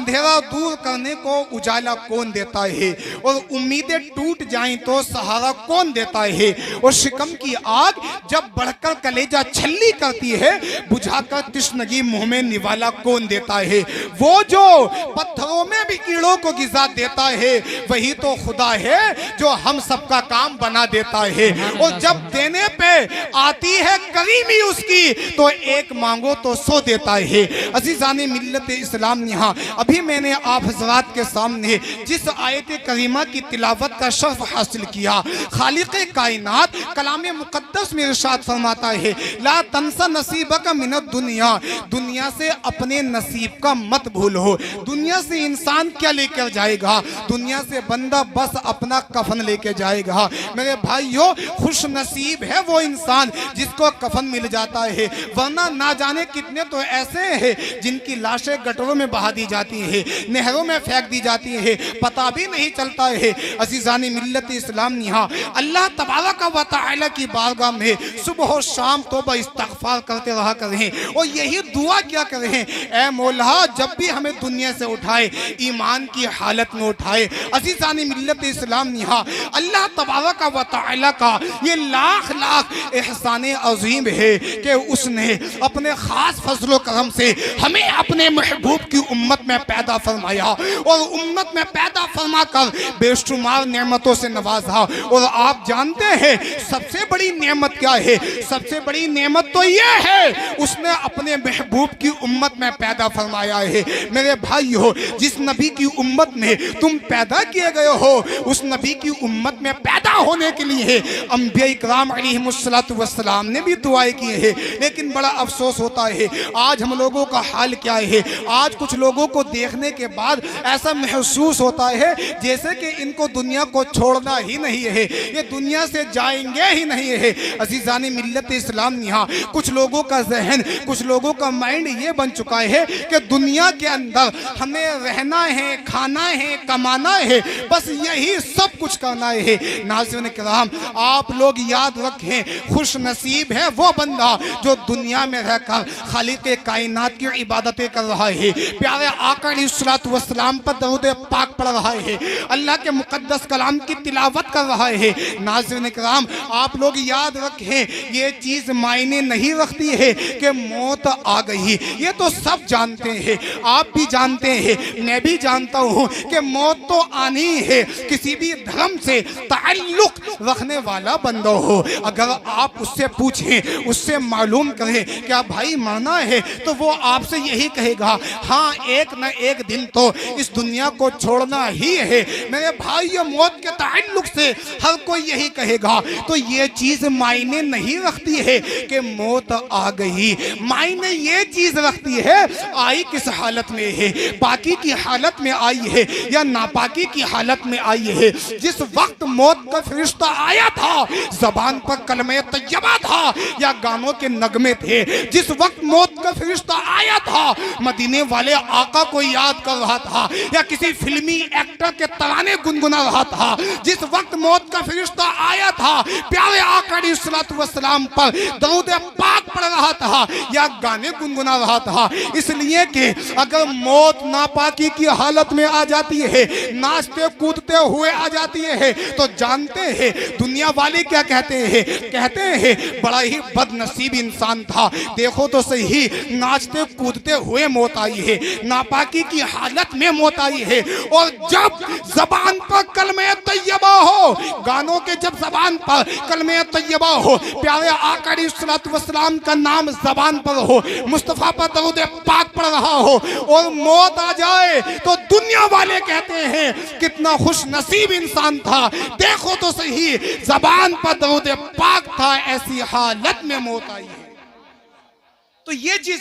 अंधेरा दूर करने को उजाला कौन देता है, और उम्मीदें टूट जाएं तो सहारा कौन देता है, और शिकम की आग जब बढ़कर कलेजा छल्ली करती है बुझाकर तृष्णगी मुंह में निवाला कौन देता है। वो जो पत्थरों में भी कीड़ों को गिजा देता है वही तो खुदा है जो हम सबका काम बना देता है। और जब देने पे आती है करीमी उसकी तो एक मांगो तो 100 देता है। अज़ीज़ाने मिल्लत इस्लाम, यहाँ अभी मैंने आप हज़रात के सामने जिस आयत करीमा की तिलावत का शर्फ हासिल किया, खालिक़ कायनात कलाम मुक़द्दस में इरशाद फरमाता है, ला तंसा नसीबका मिनद दुनिया, दुनिया से अपने नसीब का मत भूलो। दुनिया से इंसान क्या लेकर जाएगा, दुनिया से बंदा बस अपना कफन लेके जाएगा। मेरे भाइयों, खुश नसीब है वो इंसान जिसको कफन मिल जाता है, वरना ना जाने कितने तो ऐसे हैं जिनकी लाशें गटरों में बहा दी जाती है, नहरों में फेंक दी जाती है, पता भी नहीं चलता है। अज़ीज़ाने मिल्लत इस्लाम, यहाँ अल्लाह तबारक व तआला की बारगाह में सुबह और शाम तौबा इस्तिग़फ़ार करते रहा करें और यही दुआ क्या करें, ऐ मौला जब भी हमें दुनिया से उठाए ईमान की हालत में उठाए। अज़ीज़ाने मिल्लत इस्लाम, यहाँ अल्लाह तबारक व तआला का ये लाख लाख एहसान अज़ीम है कि उसने अपने ख़ास फज़ल करम से हमें अपने महबूब की उम्मत में पैदा फरमाया और उम्मत में पैदा फरमा कर बेशुमार नेमतों से नवाजा। और आप जानते हैं सबसे बड़ी नेमत क्या है, सबसे बड़ी नेमत तो ये है उसने अपने महबूब की उम्मत में पैदा फरमाया है। मेरे भाइयों, जिस नबी की उम्मत में तुम पैदा किए गए हो उस नबी की उम्मत में पैदा होने के लिए अंबिया इकराम अलैहिमुस्सलातु वस्सलाम ने भी दुआएं की है। लेकिन बड़ा अफसोस होता है आज हम लोगों का हाल क्या है। आज कुछ लोगों को देखने के बाद ऐसा महसूस होता है जैसे कि इनको दुनिया को छोड़ना ही नहीं है, ये दुनिया से जाएंगे ही नहीं है। अज़ीज़ाने मिल्लत इस्लाम, यहाँ कुछ लोगों का ज़हन, कुछ लोगों का माइंड ये बन चुका है कि दुनिया के अंदर हमें रहना है, खाना है, कमाना है, बस यही सब कुछ करना है। नाज़रीन किराम, आप लोग याद रखें, खुश नसीब है वो बंदा जो दुनिया में रहकर खालिक़ कायनात की इबादतें कर रहा है, प्यारे आका अलैहिस्सलातु वस्सलाम पर दरूद पाक पढ़ रहा है, अल्लाह के मुक़द्दस कलाम की तिलावत कर रहा है। नाज़रीन किराम, आप लोग याद रखें, ये चीज़ मायने नहीं रखती है कि मौत आ गई, ये तो सब जानते हैं, आप भी जानते हैं, मैं भी जानता हूँ कि मौत तो आनी है। किसी भी धर्म से ताल्लुक़ रखने वाला बंदा हो, अगर आप उससे पूछें, उससे मालूम करें क्या भाई मरना है, तो वो आपसे यही कहेगा, हाँ एक न एक दिन तो इस दुनिया को छोड़ना ही है। मेरे भाई, ये मौत के ताल्लुक़ से हर कोई यही कहेगा। तो ये चीज़ मायने नहीं रखती है कि मौत आ गई, मायने ये चीज़ रखती है आई किस हालत में है, पाकी की हालत में आई है या नापाकी की हालत में आई है। जिस वक्त मौत का फरिश्ता आया था ज़बान पर कलमे तैयबा था या गानों के नगमे थे, जिस वक्त मौत का फरिश्ता आया था मदीने वाले आका को याद कर रहा था या किसी फिल्मी एक्टर के तराने गुनगुना रहा था, जिस वक्त मौत का फरिश्ता आया था प्यारे आका अलैहिस्सलातु वस्सलाम पर दरूद पाक पढ़ रहा था या गाने गुनगुना रहा था। इसलिए कि अगर मौत नापाकी की हालत में आ जाती है, नाचते कूदते हुए आ जाती है, तो जानते हैं दुनिया वाले क्या कहते हैं, कहते हैं बड़ा ही बदनसीब इंसान था, देखो तो सही नाचते कूदते हुए मौत आई है, नापाकी की हालत में मौत आई है। और जब जबान पर कलमे तैयबा हो, गानों के जब जबान पर कलमे तैयबा हो, प्यारे आका अलैहिस्सलातु वस्सलाम का नाम जबान पर हो, मुस्तफ़ा पर दरूद पाक पढ़ रहा हो और मौत आ जाए, तो दुनिया वाले कहते हैं कितना खुश नसीब इंसान था, देखो तो सही जबान पर दरूद पाक था, ऐसी हालत में मौत आई है। तो ये चीज